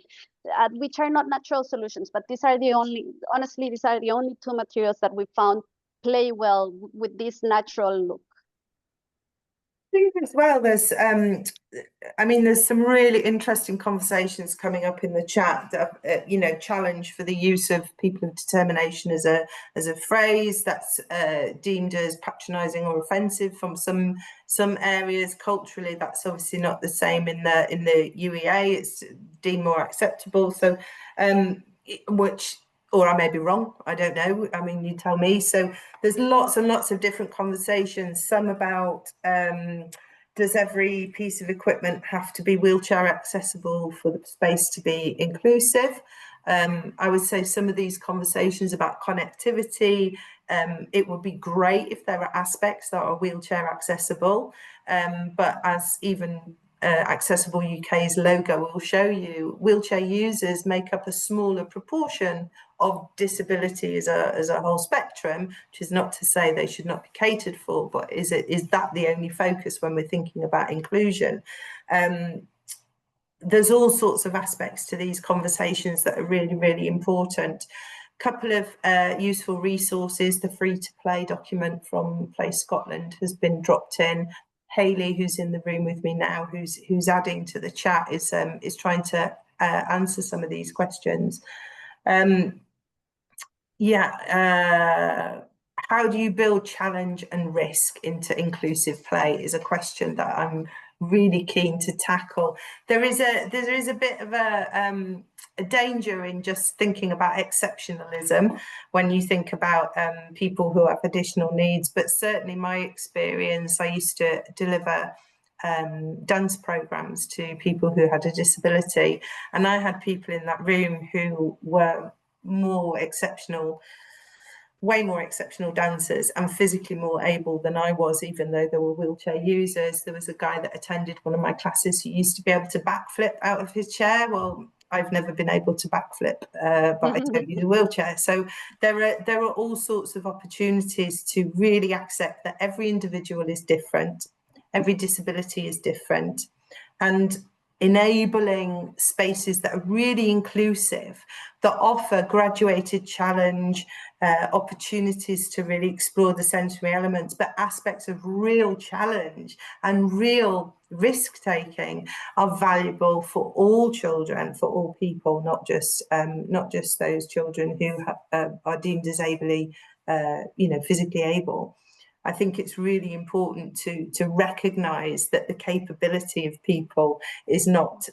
which are not natural solutions, but these are the only, honestly, these are the only two materials that we found play well with this natural look. I think as well, there's there's some really interesting conversations coming up in the chat that challenge for the use of people of determination as a phrase that's deemed as patronizing or offensive from some areas. Culturally, that's obviously not the same in the UEA. It's deemed more acceptable. So or I may be wrong, I don't know. I mean, you tell me. So there's lots and lots of different conversations, some about does every piece of equipment have to be wheelchair accessible for the space to be inclusive? I would say some of these conversations about connectivity, it would be great if there are aspects that are wheelchair accessible, but as even Accessible UK's logo will show you, wheelchair users make up a smaller proportion of disability as a whole spectrum, which is not to say they should not be catered for, but is that the only focus when we're thinking about inclusion? There's all sorts of aspects to these conversations that are really, really important. Couple of useful resources. The free to play document from Play Scotland has been dropped in. Hayley, who's in the room with me now, who's adding to the chat, is trying to answer some of these questions. How do you build challenge and risk into inclusive play is a question that I'm really keen to tackle. There is a bit of a danger in just thinking about exceptionalism when you think about people who have additional needs, but certainly my experience, I used to deliver dance programs to people who had a disability, and I had people in that room who were way more exceptional dancers and physically more able than I was, even though they were wheelchair users. There was a guy that attended one of my classes who used to be able to backflip out of his chair. Well, I've never been able to backflip, but I don't use a wheelchair. So there are all sorts of opportunities to really accept that every individual is different, every disability is different, and enabling spaces that are really inclusive, that offer graduated challenge, opportunities to really explore the sensory elements, but aspects of real challenge and real risk-taking are valuable for all children, for all people, not just those children who are deemed as physically able. I think it's really important to recognise that the capability of people is not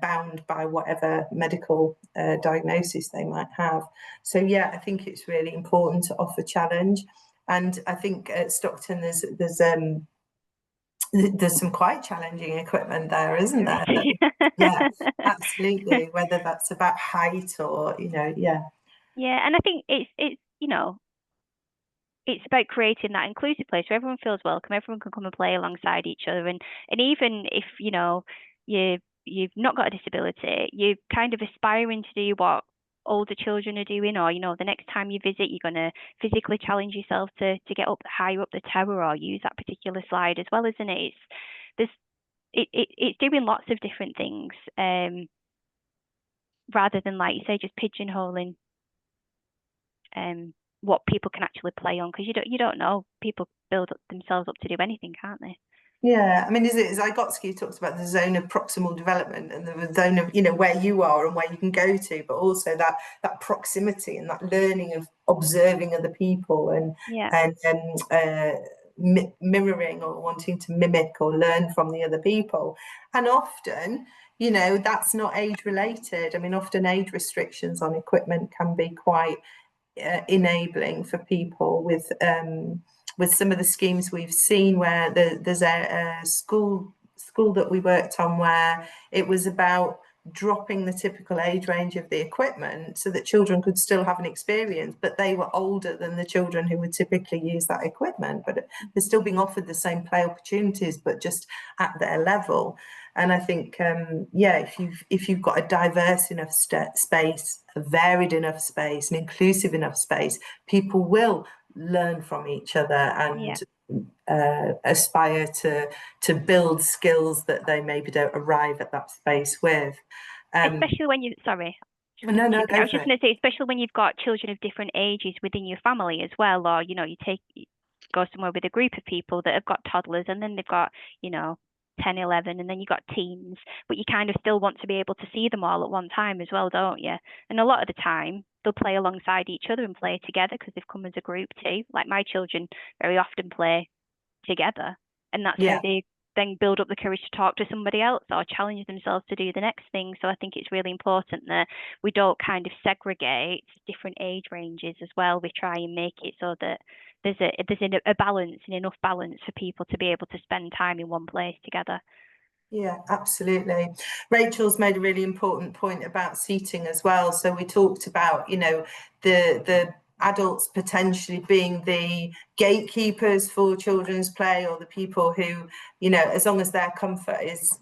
bound by whatever medical diagnosis they might have. So yeah, I think it's really important to offer challenge. And I think at Stockton there's some quite challenging equipment there, isn't there? Yeah, absolutely. Whether that's about height or yeah. Yeah, and I think it's it's about creating that inclusive place where everyone feels welcome, everyone can come and play alongside each other, and even if you've not got a disability, you're kind of aspiring to do what older children are doing, or the next time you visit, you're going to physically challenge yourself to get up higher up the tower or use that particular slide as well, isn't it? It's doing lots of different things, rather than, like you say, just pigeonholing what people can actually play on, because you don't know, people build themselves up to do anything, can't they? Yeah, I mean, is it Vygotsky talks about the zone of proximal development and the zone of, you know, where you are and where you can go to, but also that proximity and that learning of observing other people and mirroring or wanting to mimic or learn from the other people. And often, you know, that's not age related. I mean, often age restrictions on equipment can be quite enabling for people with some of the schemes we've seen, where there's a school that we worked on where it was about dropping the typical age range of the equipment so that children could still have an experience, but they were older than the children who would typically use that equipment, but they're still being offered the same play opportunities, but just at their level. And I think, if you've got a diverse enough space, a varied enough space, an inclusive enough space, people will learn from each other and aspire to build skills that they maybe don't arrive at that space with. Especially when you, sorry. No, I was just going to say, especially when you've got children of different ages within your family as well, or, you know, go somewhere with a group of people that have got toddlers, and then they've got, you know, 10, 11, and then you've got teens, but you kind of still want to be able to see them all at one time as well, don't you? And a lot of the time, they'll play alongside each other and play together because they've come as a group too. Like my children very often play together, and that's how they then build up the courage to talk to somebody else or challenge themselves to do the next thing. So I think it's really important that we don't kind of segregate different age ranges as well. We try and make it so that there's a balance and enough balance for people to be able to spend time in one place together. Yeah, absolutely. Rachel's made a really important point about seating as well. So we talked about, you know, the adults potentially being the gatekeepers for children's play, or the people who, you know, as long as their comfort is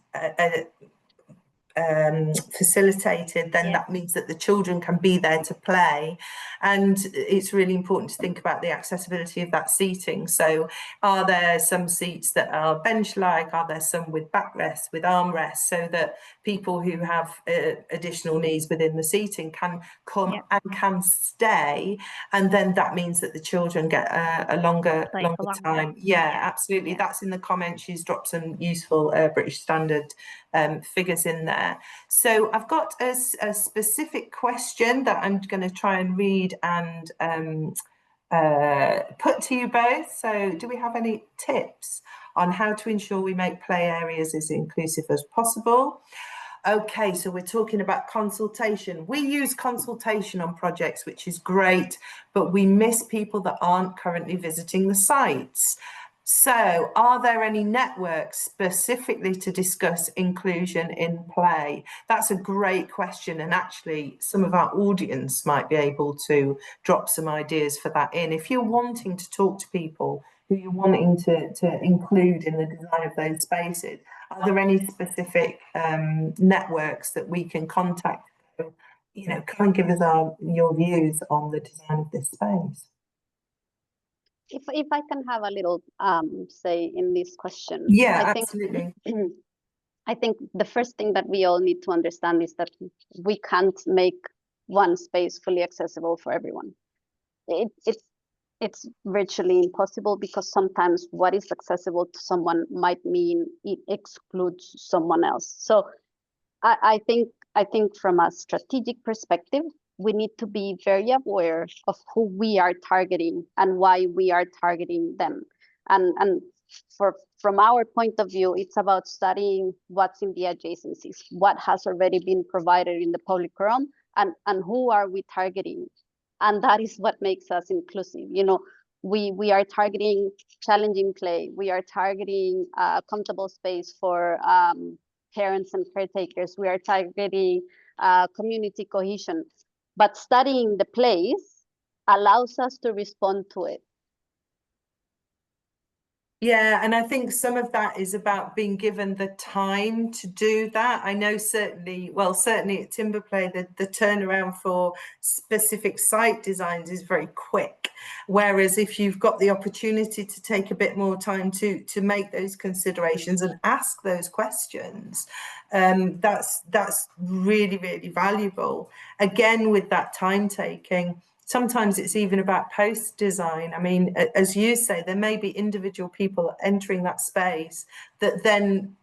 facilitated, then that means that the children can be there to play. And it's really important to think about the accessibility of that seating. So are there some seats that are bench-like? Are there some with backrests, with armrests, so that people who have additional needs within the seating can come and can stay? And then that means that the children get a longer time. Yeah, absolutely. That's in the comments. She's dropped some useful British Standard figures in there. So I've got a specific question that I'm going to try and read and put to you both. So do we have any tips on how to ensure we make play areas as inclusive as possible? Okay, so we're talking about consultation. We use consultation on projects, which is great, but we miss people that aren't currently visiting the sites. So are there any networks specifically to discuss inclusion in play? That's a great question, and actually some of our audience might be able to drop some ideas for that in. If you're wanting to talk to people who you're wanting to include in the design of those spaces, are there any specific networks that we can contact? You know, come and give us your views on the design of this space. If I can have a little say in this question. Yeah, absolutely. I think the first thing that we all need to understand is that we can't make one space fully accessible for everyone. It's virtually impossible, because sometimes what is accessible to someone might mean it excludes someone else. So I think from a strategic perspective, we need to be very aware of who we are targeting and why we are targeting them. And from our point of view, it's about studying what's in the adjacencies, what has already been provided in the public realm, and who are we targeting. And that is what makes us inclusive. You know, we are targeting challenging play. We are targeting a comfortable space for parents and caretakers. We are targeting community cohesion. But studying the place allows us to respond to it. Yeah, and I think some of that is about being given the time to do that. I know certainly at Timberplay, the turnaround for specific site designs is very quick. Whereas if you've got the opportunity to take a bit more time to make those considerations and ask those questions, that's really, really valuable. Again, with that time taking, sometimes it's even about post design. I mean, as you say, there may be individual people entering that space that then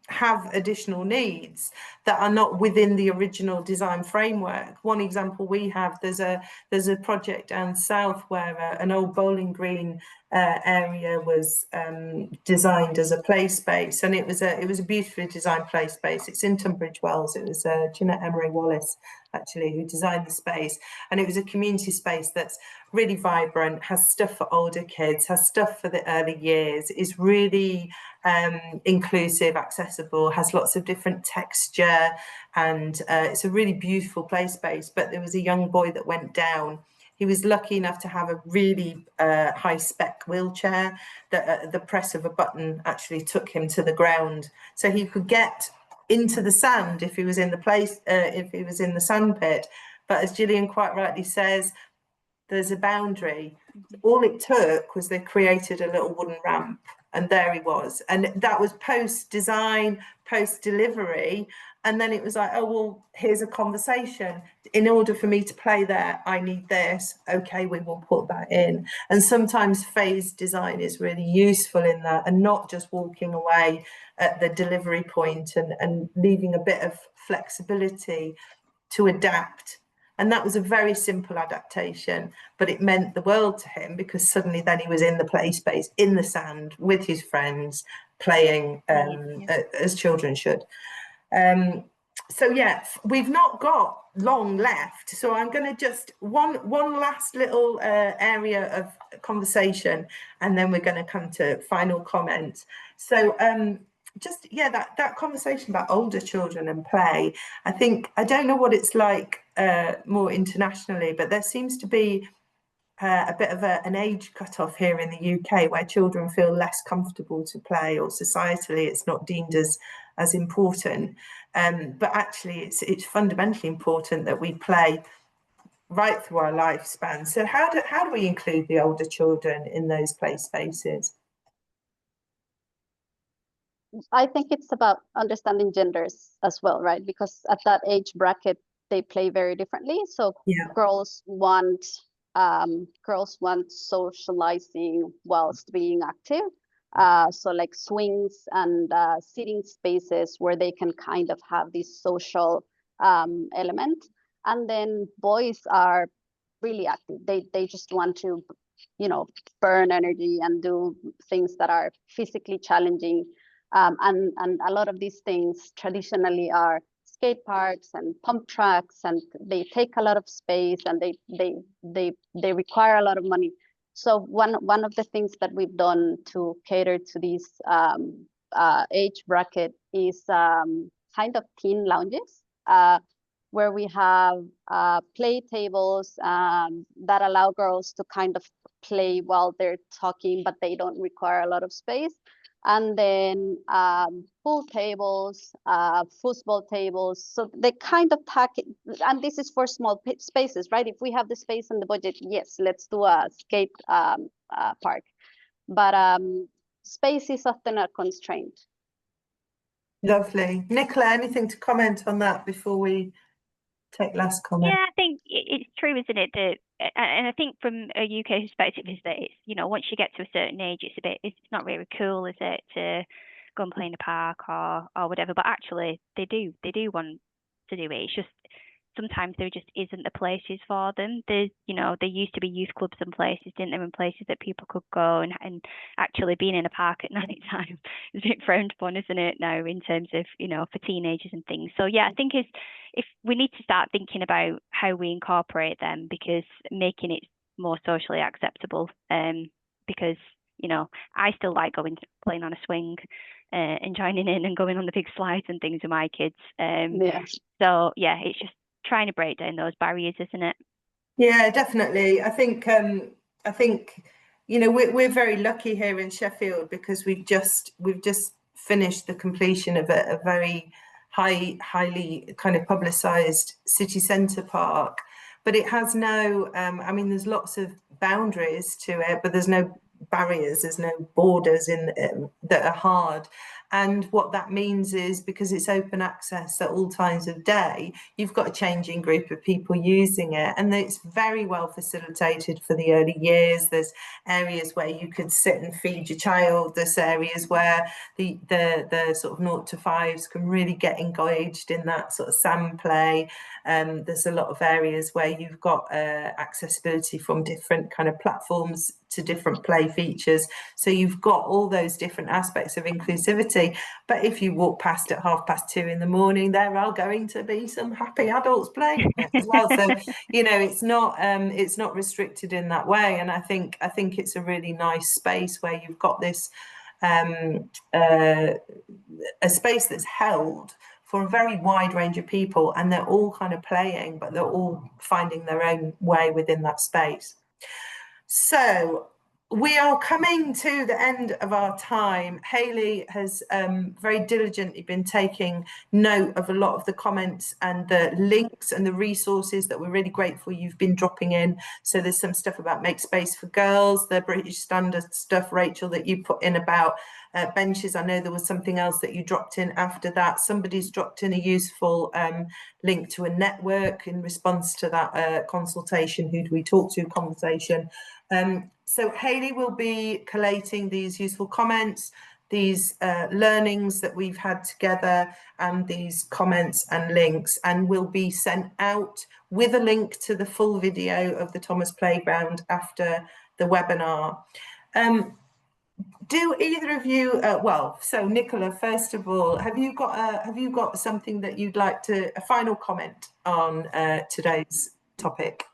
have additional needs that are not within the original design framework. One example we have, there's a project down south where an old bowling green area was designed as a play space, and it was a beautifully designed play space. It's in Tunbridge Wells. It was Jeanette Emery Wallace actually who designed the space, and it was a community space that's really vibrant, has stuff for older kids, has stuff for the early years, is really inclusive, accessible, has lots of different texture, and it's a really beautiful play space. But there was a young boy that went down. He was lucky enough to have a really high spec wheelchair that the press of a button actually took him to the ground, so he could get into the sand if he was in the place, if he was in the sand pit. But as Gillian quite rightly says, there's a boundary. All it took was they created a little wooden ramp, and there he was. And that was post design, post delivery. And then it was like, oh, well, here's a conversation. In order for me to play there, I need this. Okay, we will put that in. And sometimes phased design is really useful in that, and not just walking away at the delivery point and leaving a bit of flexibility to adapt. And that was a very simple adaptation, but it meant the world to him, because suddenly then he was in the play space, in the sand, with his friends, playing as children should. So yeah, we've not got long left. So I'm going to just one last little area of conversation, and then we're going to come to final comments. So just, yeah, that conversation about older children and play, I don't know what it's like more internationally, but there seems to be a bit of an age cutoff here in the UK where children feel less comfortable to play, or societally it's not deemed as important. But actually it's fundamentally important that we play right through our lifespan. So how do we include the older children in those play spaces? I think it's about understanding genders as well, right? Because at that age bracket, they play very differently. So yeah. girls want socializing whilst being active. So like swings and sitting spaces where they can kind of have this social element. And then boys are really active. They just want to, burn energy and do things that are physically challenging. And a lot of these things traditionally are skate parks and pump tracks, and they take a lot of space, and they require a lot of money. So one of the things that we've done to cater to this age bracket is kind of teen lounges, where we have play tables that allow girls to kind of play while they're talking, but they don't require a lot of space. And then pool tables, football tables. So they kind of pack it, and this is for small spaces, right? If we have the space and the budget, yes, let's do a skate park. But space is often a constraint. Lovely. Nichola, anything to comment on that before we take last comment? Yeah, I think it's true, isn't it? And I think from a UK perspective is that it's, once you get to a certain age, it's not really cool, is it, to go and play in a park or whatever. But actually, they do want to do it. It's just sometimes there just isn't the places for them. There used to be youth clubs and places, didn't there, and places that people could go, and actually being in a park at night time is a bit frowned upon, isn't it, now, in terms of, for teenagers and things. So yeah, I think if we need to start thinking about how we incorporate them, because making it more socially acceptable, because I still like playing on a swing and joining in and going on the big slides and things with my kids. So yeah, it's just trying to break down those barriers, isn't it? Yeah, definitely. I think we're very lucky here in Sheffield, because we've just finished the completion of a very highly kind of publicised city centre park, but it has no there's lots of boundaries to it, but there's no barriers, there's no borders in that are hard. And what that means is, because it's open access at all times of day, you've got a changing group of people using it, and it's very well facilitated for the early years. There's areas where you could sit and feed your child. There's areas where the sort of 0 to 5s can really get engaged in that sort of sand play. There's a lot of areas where you've got accessibility from different kind of platforms to different play features. So you've got all those different aspects of inclusivity. But if you walk past at 2:30 in the morning, there are going to be some happy adults playing it as well. So, you know, it's not restricted in that way. And I think it's a really nice space where you've got this a space that's held for a very wide range of people, and they're all kind of playing, but they're all finding their own way within that space. So we are coming to the end of our time. Hayley has very diligently been taking note of a lot of the comments and the links and the resources that we're really grateful you've been dropping in. So there's some stuff about Make Space for Girls, the British Standard stuff, Rachel, that you put in about benches. I know there was something else that you dropped in after that. Somebody's dropped in a useful link to a network in response to that consultation, who do we talk to conversation. So Hayley will be collating these useful comments, these learnings that we've had together, and these comments and links, and will be sent out with a link to the full video of the Thomas Playground after the webinar. Do either of you, well, so Nichola, first of all, have you got something that you'd like to, a final comment on today's topic?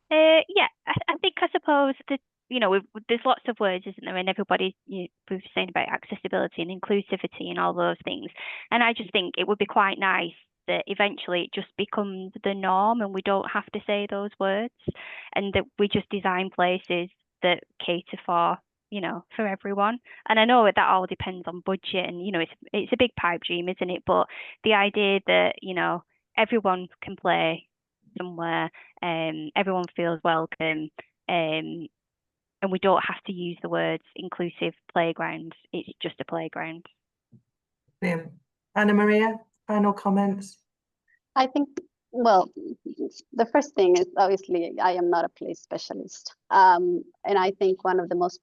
Yeah, I think, I suppose that, you know, there's lots of words, isn't there? And everybody, we've saying about accessibility and inclusivity and all those things. And I just think it would be quite nice that eventually it just becomes the norm and we don't have to say those words, and that we just design places that cater for, you know, for everyone. And I know that all depends on budget, and, you know, it's a big pipe dream, isn't it? But the idea that, you know, everyone can play somewhere, everyone feels welcome, and we don't have to use the words inclusive playground. It's just a playground. Brilliant. Anamaria, final comments? I think, well, the first thing is, obviously, I am not a play specialist. And I think one of the most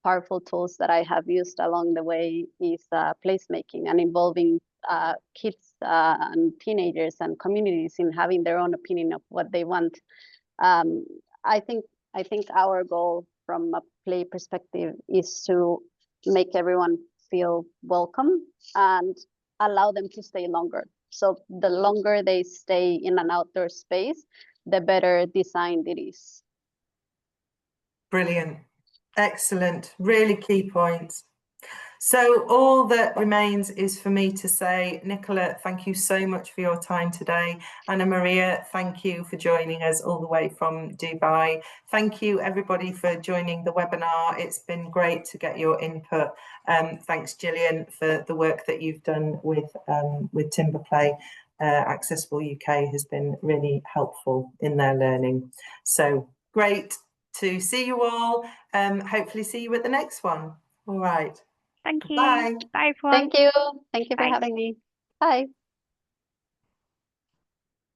powerful tools that I have used along the way is placemaking and involving kids and teenagers and communities in having their own opinion of what they want. I think our goal from a play perspective is to make everyone feel welcome and allow them to stay longer. So the longer they stay in an outdoor space, the better designed it is. Brilliant. Excellent. Really key points. So all that remains is for me to say, Nichola, thank you so much for your time today. Anamaria, thank you for joining us all the way from Dubai. Thank you everybody for joining the webinar. It's been great to get your input. Thanks Gillian for the work that you've done with Timberplay. Accessible UK has been really helpful in their learning. So great to see you all. Hopefully see you at the next one. All right. Thank you. Bye. Bye, everyone. Thank you. Thank you for Bye. having me. Bye.